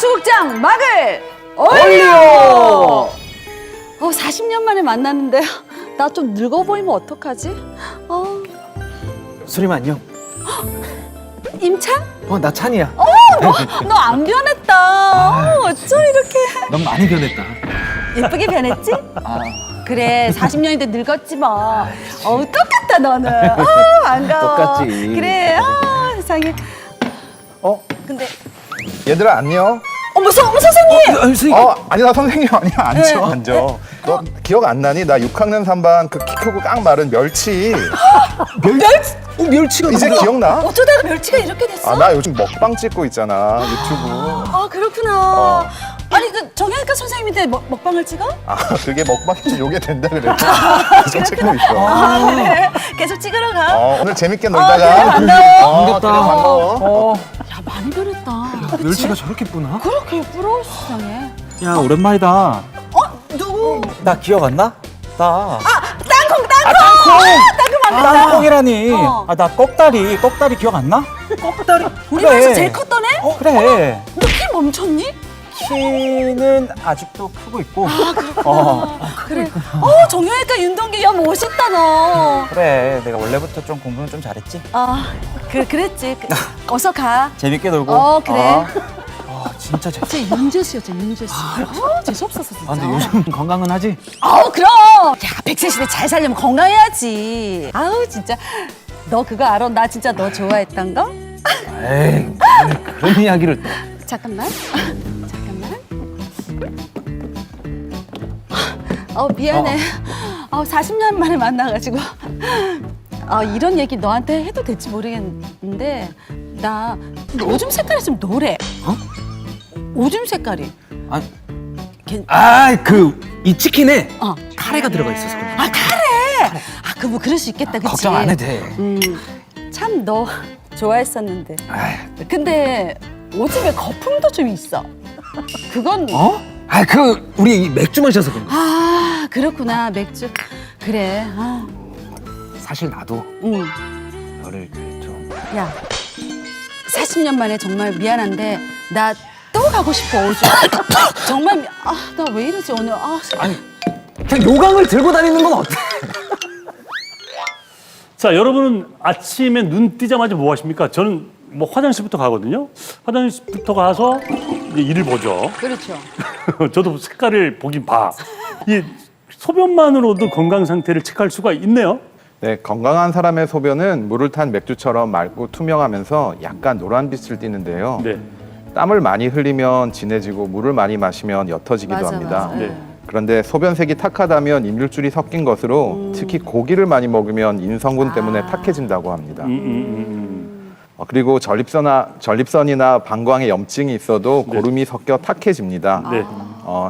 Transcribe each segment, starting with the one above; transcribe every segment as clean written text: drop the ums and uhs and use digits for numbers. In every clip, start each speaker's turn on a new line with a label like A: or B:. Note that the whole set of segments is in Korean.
A: 소극장 막을
B: 올려!
A: 40년 만에 만났는데 나 좀 늙어 보이면 어떡하지?
B: 수림 안녕.
A: 임찬?
B: 나 찬이야.
A: 너 안 변했다. 어쩜 이렇게
B: 넌 많이 변했다.
A: 예쁘게 변했지?
B: 아,
A: 그래 40년인데 늙었지 뭐. 똑같다 너는. 반가워.
B: 똑같지.
A: 그래. 세상에. 근데
C: 얘들아 안녕.
A: 어머 선생님.
B: 선생님.
C: 아니 나 선생님 아니야. 앉아. 너 기억 안 나니? 나 6학년 3반 그 키 크고 깡 마른 멸치.
B: 멸치가
C: 이제
B: 누구야?
C: 기억나?
A: 어쩌다가 멸치가 이렇게 됐어?
C: 나 요즘 먹방 찍고 있잖아 유튜브.
A: 그렇구나. 아니 그 정형외과 선생님인데 먹방을 찍어?
C: 그게 먹방이 요게 된다 그래. 계속 찍고 있어.
A: 그래. 계속 찍으러 가.
C: 오늘 재밌게 놀다가.
A: 반가워.
C: 그래, 반가워.
A: 야 많이 변했다.
B: 멸치가 저렇게 예쁘나?
A: 그렇게 부러워 세상에.
B: 야, 오랜만이다.
A: 누구?
B: 나 기억 안 나? 나.
A: 땅콩.
B: 땅콩! 땅콩이라니.
A: 어.
B: 나 꺽다리 기억 안 나? 꺽다리.
A: 우리 반에서 제일 컸던 애?
B: 그래.
A: 너 키 멈췄니?
B: 키는 아직도 크고 있고.
A: 그래. 정형외과 윤동기 야 멋있다 너.
B: 그래, 내가 원래부터 좀 공부는 좀 잘했지.
A: 그랬지. 어서 가.
B: 재밌게 놀고.
A: 그래.
B: 진짜 재밌어.
A: 진짜 윤재수였지 윤재수. 재수 없었어 진짜.
B: 근데 요즘 건강은 하지?
A: 그럼. 야 100세 시대 잘 살려면 건강해야지. 진짜. 너 그거 알아? 나 진짜 너 좋아했던 거?
B: 에이, 그런 이야기를 또.
A: 잠깐만. 미안해. 40년 만에 만나가지고. 이런 얘기 너한테 해도 될지 모르겠는데 나 오줌 색깔이 좀 노래. 오줌 색깔이.
B: 이 치킨에 카레가 들어가 있어서 그래.
A: 카레. 뭐 그럴 수 있겠다, 그치?
B: 걱정 안 해도 돼.
A: 참 너 좋아했었는데. 근데 오줌에 거품도 좀 있어. 그건.
B: 우리 맥주 마셔서 그런 거야.
A: 그렇구나 맥주. 그래.
B: 사실 나도 너를 좀.
A: 야, 40년 만에 정말 미안한데 나 또 가고 싶어 오줌. 정말 나 왜 이러지 오늘.
B: 그냥 요강을 들고 다니는 건 어때?
D: 자, 여러분은 아침에 눈 뜨자마자 뭐 하십니까? 저는 뭐 화장실부터 가거든요. 화장실부터 가서 이제 일을 보죠.
A: 그렇죠.
D: 저도 색깔을 보긴 봐. 이 소변만으로도 건강 상태를 체크할 수가 있네요.
C: 네, 건강한 사람의 소변은 물을 탄 맥주처럼 맑고 투명하면서 약간 노란빛을 띠는데요.
D: 네.
C: 땀을 많이 흘리면 진해지고 물을 많이 마시면 옅어지기도 합니다.
D: 네.
C: 그런데 소변색이 탁하다면 이물질이 섞인 것으로 특히 고기를 많이 먹으면 인성분 때문에 탁해진다고 합니다. 그리고 전립선이나 방광에 염증이 있어도
D: 네.
C: 고름이 섞여 탁해집니다.
D: 네.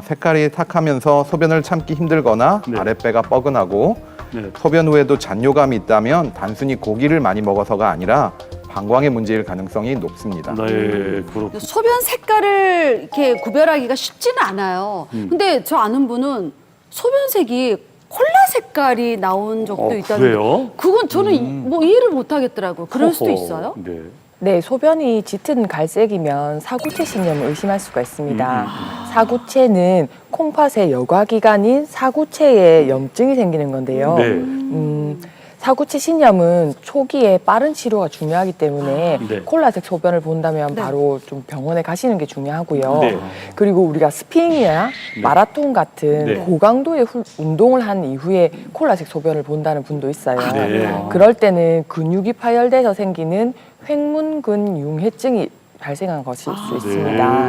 C: 색깔이 탁하면서 소변을 참기 힘들거나
D: 네.
C: 아랫배가 뻐근하고
D: 네.
C: 소변 후에도 잔뇨감이 있다면 단순히 고기를 많이 먹어서가 아니라 방광의 문제일 가능성이 높습니다.
D: 네, 그렇고.
A: 소변 색깔을 이렇게 구별하기가 쉽지는 않아요. 근데 저 아는 분은 소변색이 콜라 색깔이 나온 적도 있다는데.
D: 그래요?
A: 그건 저는 뭐 이해를 못 하겠더라고요. 그럴 수도
D: 허허.
A: 있어요?
D: 네.
E: 네, 소변이 짙은 갈색이면 사구체 신염을 의심할 수가 있습니다. 사구체는 콩팥의 여과기관인 사구체에 염증이 생기는 건데요.
D: 네.
E: 사구체 신염은 초기에 빠른 치료가 중요하기 때문에
D: 네.
E: 콜라색 소변을 본다면
A: 네.
E: 바로 좀 병원에 가시는 게 중요하고요.
D: 네.
E: 그리고 우리가 스피잉이나 마라톤 같은
D: 네.
E: 고강도의 운동을 한 이후에 콜라색 소변을 본다는 분도 있어요.
D: 네.
E: 그럴 때는 근육이 파열돼서 생기는 횡문근 융해증이 발생한 것일 수 있습니다.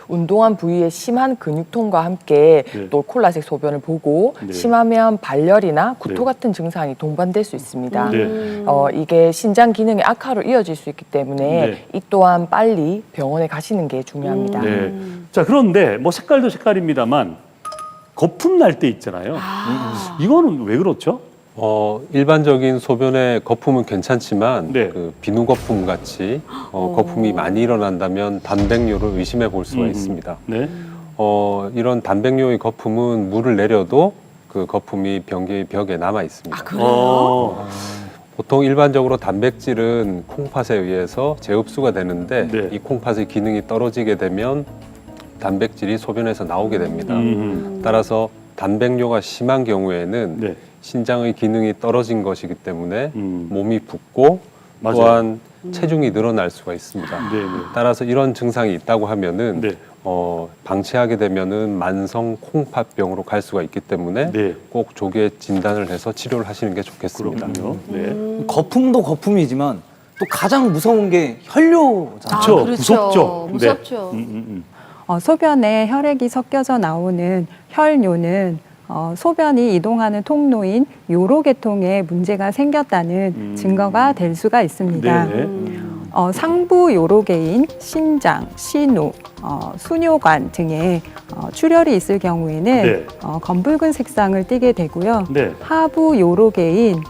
E: 운동한 부위에 심한 근육통과 함께
D: 네.
E: 또 콜라색 소변을 보고
D: 네.
E: 심하면 발열이나 구토
D: 네.
E: 같은 증상이 동반될 수 있습니다.
D: 네.
E: 이게 신장 기능의 악화로 이어질 수 있기 때문에
D: 네.
E: 이 또한 빨리 병원에 가시는 게 중요합니다.
D: 네. 자, 그런데 뭐 색깔도 색깔입니다만 거품 날 때 있잖아요. 이거는 왜 그렇죠?
F: 일반적인 소변의 거품은 괜찮지만
D: 네.
F: 그 비누 거품 같이 거품이 많이 일어난다면 단백뇨를 의심해 볼 수가 있습니다.
D: 네.
F: 이런 단백뇨의 거품은 물을 내려도 그 거품이 변기의 벽에 남아 있습니다.
A: 그래요?
F: 보통 일반적으로 단백질은 콩팥에 의해서 재흡수가 되는데
D: 네.
F: 이 콩팥의 기능이 떨어지게 되면 단백질이 소변에서 나오게 됩니다. 따라서 단백뇨가 심한 경우에는
D: 네.
F: 신장의 기능이 떨어진 것이기 때문에
D: 음.
F: 몸이 붓고
D: 맞아요.
F: 또한 체중이 늘어날 수가 있습니다.
D: 네, 네.
F: 따라서 이런 증상이 있다고 하면은
D: 네.
F: 방치하게 되면은 만성 콩팥병으로 갈 수가 있기 때문에
D: 네.
F: 꼭 조기에 진단을 해서 치료를 하시는 게 좋겠습니다.
D: 그렇군요. 네.
B: 거품도 거품이지만 또 가장 무서운 게 혈뇨잖아요.
D: 그렇죠.
A: 그렇죠.
D: 무섭죠.
A: 무섭죠.
D: 네.
G: 소변에 혈액이 섞여져 나오는 혈뇨는 소변이 이동하는 통로인 요로계통에 문제가 생겼다는 증거가 될 수가 있습니다.
D: 네.
G: 상부 요로계인 신장, 신우, 수뇨관 등에 출혈이 있을 경우에는
D: 네.
G: 검붉은 색상을 띠게 되고요.
D: 네.
G: 하부 요로계인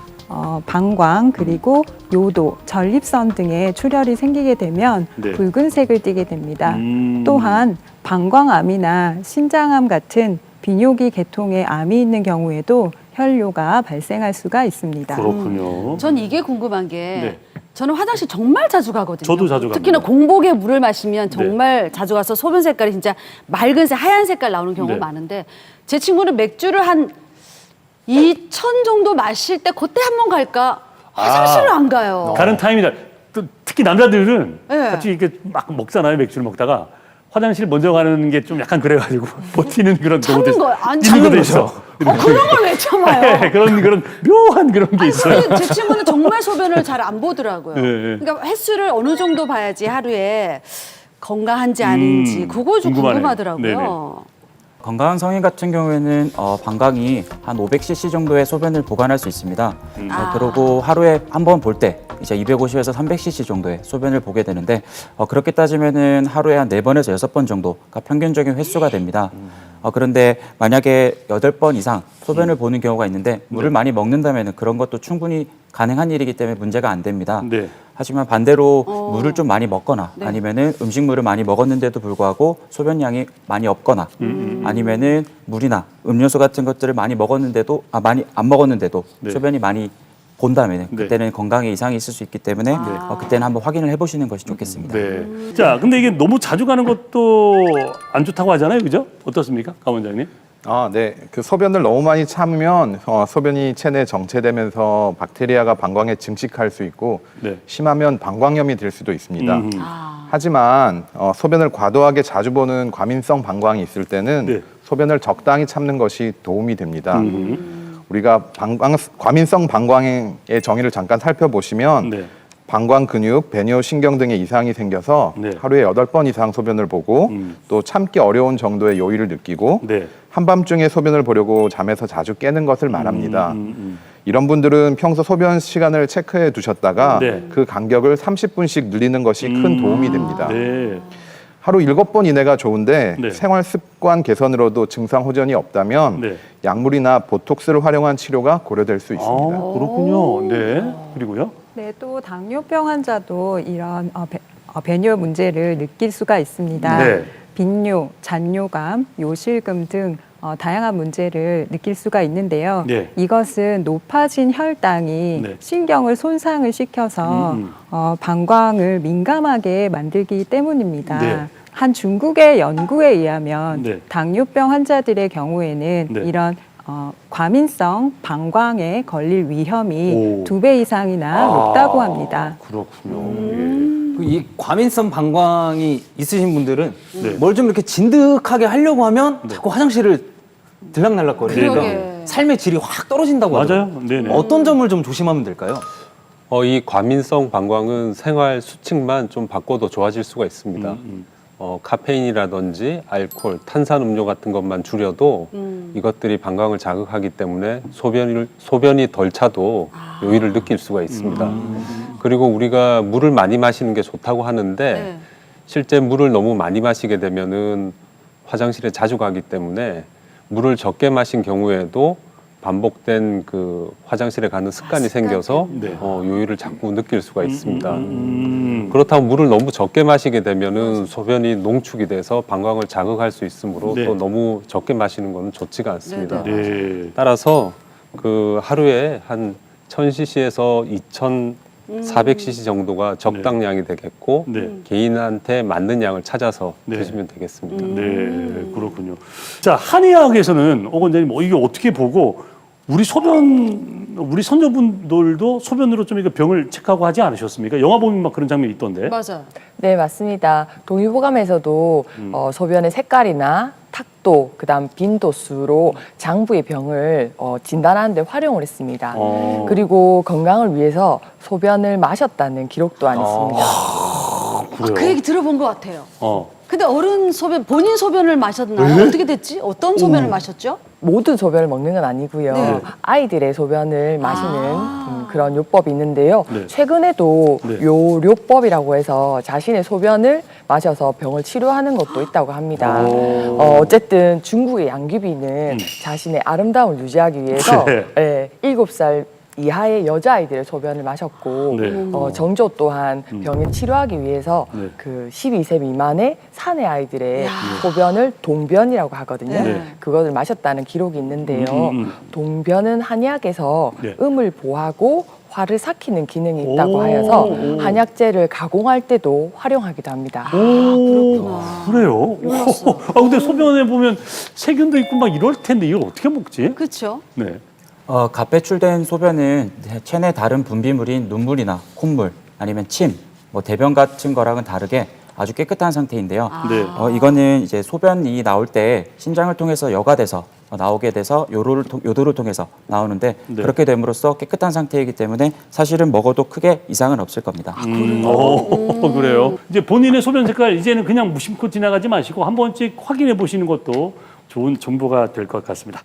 G: 방광 그리고 요도, 전립선 등에 출혈이 생기게 되면
D: 네.
G: 붉은색을 띠게 됩니다.
D: 음.
G: 또한 방광암이나 신장암 같은 비뇨기 계통의 암이 있는 경우에도 혈뇨가 발생할 수가 있습니다.
D: 그렇군요.
A: 전 이게 궁금한 게
D: 네.
A: 저는 화장실 정말 자주 가거든요.
D: 저도 자주
A: 특히나
D: 갑니다.
A: 공복에 물을 마시면 정말 자주 가서 소변 색깔이 진짜 맑은색, 하얀 색깔 나오는 경우가
D: 네.
A: 많은데 제 친구는 맥주를 한 2,000 정도 마실 때 그때 한 번 갈까 화장실을 안 가요.
D: 가는 타임이다. 또 특히 남자들은
A: 네.
D: 같이 이렇게 막 먹잖아요. 맥주를 먹다가 화장실 먼저 가는 게 좀 약간 그래가지고 버티는 그런
A: 참는
D: 경우도
A: 거예요. 안
D: 있는
A: 참는
D: 것도
A: 거죠.
D: 있어.
A: 그런 걸 왜 참아요?
D: 네, 그런 묘한 그런 게 있어요.
A: 근데 제 친구는 정말 소변을 잘 안 보더라고요.
D: 네.
A: 그러니까 횟수를 어느 정도 봐야지 하루에 건강한지 아닌지 그거 좀
D: 궁금하네요.
A: 궁금하더라고요.
H: 건강한 성인 같은 경우에는 방광이 한 500cc 정도의 소변을 보관할 수 있습니다. 그리고 하루에 한 번 볼 때 이제 250에서 300cc 정도의 소변을 보게 되는데 그렇게 따지면은 하루에 한 4번에서 6번 정도가 평균적인 횟수가 됩니다. 그런데 만약에 8번 이상 소변을 보는 경우가 있는데 물을 많이 먹는다면 그런 것도 충분히 가능한 일이기 때문에 문제가 안 됩니다.
D: 네.
H: 하지만 반대로 물을 좀 많이 먹거나
A: 네.
H: 아니면은 음식물을 많이 먹었는데도 불구하고 소변량이 많이 없거나 아니면은 물이나 음료수 같은 것들을 많이 먹었는데도 많이 안 먹었는데도
D: 네.
H: 소변이 많이 본다면
D: 네.
H: 그때는 건강에 이상이 있을 수 있기 때문에 그때는 한번 확인을 해보시는 것이 좋겠습니다.
D: 네. 자, 근데 이게 너무 자주 가는 것도 안 좋다고 하잖아요. 그죠? 어떻습니까? 강 원장님?
C: 네. 그 소변을 너무 많이 참으면 소변이 체내에 정체되면서 박테리아가 방광에 증식할 수 있고
D: 네.
C: 심하면 방광염이 될 수도 있습니다.
D: 음.
C: 하지만 소변을 과도하게 자주 보는 과민성 방광이 있을 때는
D: 네.
C: 소변을 적당히 참는 것이 도움이 됩니다. 우리가 과민성 방광의 정의를 잠깐 살펴보시면
D: 네.
C: 방광 근육, 배뇨 신경 등의 이상이 생겨서
D: 네.
C: 하루에 8번 이상 소변을 보고 또 참기 어려운 정도의 요의를 느끼고
D: 네.
C: 한밤중에 소변을 보려고 잠에서 자주 깨는 것을 말합니다. 이런 분들은 평소 소변 시간을 체크해 두셨다가
D: 네.
C: 그 간격을 30분씩 늘리는 것이 큰 도움이 됩니다.
D: 네.
C: 하루 7번 이내가 좋은데
D: 네.
C: 생활 습관 개선으로도 증상 호전이 없다면
D: 네.
C: 약물이나 보톡스를 활용한 치료가 고려될 수 있습니다.
D: 그렇군요. 네. 그리고요?
G: 네, 또 당뇨병 환자도 이런 배뇨 문제를 느낄 수가 있습니다.
D: 네.
G: 빈뇨, 잔뇨감, 요실금 등 다양한 문제를 느낄 수가 있는데요.
D: 네.
G: 이것은 높아진 혈당이
D: 네.
G: 신경을 손상을 시켜서 방광을 민감하게 만들기 때문입니다.
D: 네.
G: 한 중국의 연구에 의하면
D: 네.
G: 당뇨병 환자들의 경우에는
D: 네.
G: 이런 과민성 방광에 걸릴 위험이
D: 오.
G: 2배 이상이나 높다고 합니다.
D: 그렇군요.
B: 이 과민성 방광이 있으신 분들은
D: 네.
B: 뭘 좀 이렇게 진득하게 하려고 하면 자꾸 화장실을 들락날락거리니까
A: 그러게.
B: 삶의 질이 확 떨어진다고
D: 맞아요.
B: 하더라고요.
D: 네네.
B: 어떤 점을 좀 조심하면 될까요?
F: 이 과민성 방광은 생활 수칙만 좀 바꿔도 좋아질 수가 있습니다. 카페인이라든지 알코올, 탄산음료 같은 것만 줄여도 이것들이 방광을 자극하기 때문에 소변이 덜 차도 요의를 느낄 수가 있습니다. 그리고 우리가 물을 많이 마시는 게 좋다고 하는데
A: 네.
F: 실제 물을 너무 많이 마시게 되면은 화장실에 자주 가기 때문에 물을 적게 마신 경우에도 반복된 그 화장실에 가는 습관이 생겨서
D: 네.
F: 요의를 자꾸 느낄 수가 있습니다. 그렇다고 물을 너무 적게 마시게 되면은 소변이 농축이 돼서 방광을 자극할 수 있으므로
D: 네.
F: 또 너무 적게 마시는 것은 좋지가 않습니다.
D: 네.
F: 따라서 그 하루에 한 1000cc에서 2400cc 정도가 적당량이 되겠고
D: 네.
F: 개인한테 맞는 양을 찾아서
D: 네.
F: 드시면 되겠습니다.
D: 네, 그렇군요. 자, 한의학에서는 오 원장님 이게 어떻게 보고 우리 선조분들도 소변으로 좀 이거 병을 체크하고 하지 않으셨습니까? 영화 보면 막 그런 장면이 있던데.
A: 맞아요.
E: 네, 맞습니다. 동의보감에서도 소변의 색깔이나 탁도, 그다음 빈도수로 장부의 병을 진단하는 데 활용을 했습니다. 그리고 건강을 위해서 소변을 마셨다는 기록 또한 있습니다.
D: 그래요?
A: 그 얘기 들어본 것 같아요.
D: 어.
A: 근데 어른 소변, 본인 소변을 마셨나요? 어떻게 됐지? 어떤 소변을 마셨죠?
E: 모든 소변을 먹는 건 아니고요.
A: 네.
E: 아이들의 소변을 마시는 그런 요법이 있는데요.
D: 네.
E: 최근에도
D: 네.
E: 요요법이라고 해서 자신의 소변을 마셔서 병을 치료하는 것도 있다고 합니다. 어쨌든 중국의 양귀비는 자신의 아름다움을 유지하기 위해서
D: 네.
E: 7살 이하의 여자아이들의 소변을 마셨고
D: 네.
E: 정조 또한 병을 치료하기 위해서
D: 네.
E: 그 12세 미만의 사내 아이들의 소변을 동변이라고 하거든요.
D: 네.
E: 그것을 마셨다는 기록이 있는데요. 동변은 한약에서
D: 네.
E: 음을 보하고 화를 삭히는 기능이 있다고 하여서
D: 오.
E: 한약재를 가공할 때도 활용하기도 합니다.
D: 그래요? 근데 소변에 보면 세균도 있고 막 이럴 텐데 이걸 어떻게 먹지?
A: 그렇죠.
D: 네.
H: 갓 배출된 소변은 체내 다른 분비물인 눈물이나 콧물 아니면 침, 대변 같은 거랑은 다르게 아주 깨끗한 상태인데요.
D: 네.
H: 이거는 이제 소변이 나올 때 심장을 통해서 여과돼서 나오게 돼서 요도를 통해서 나오는데
D: 네.
H: 그렇게 됨으로써 깨끗한 상태이기 때문에 사실은 먹어도 크게 이상은 없을 겁니다.
D: 그래요? 이제 본인의 소변 색깔 이제는 그냥 무심코 지나가지 마시고 한 번씩 확인해 보시는 것도 좋은 정보가 될 것 같습니다.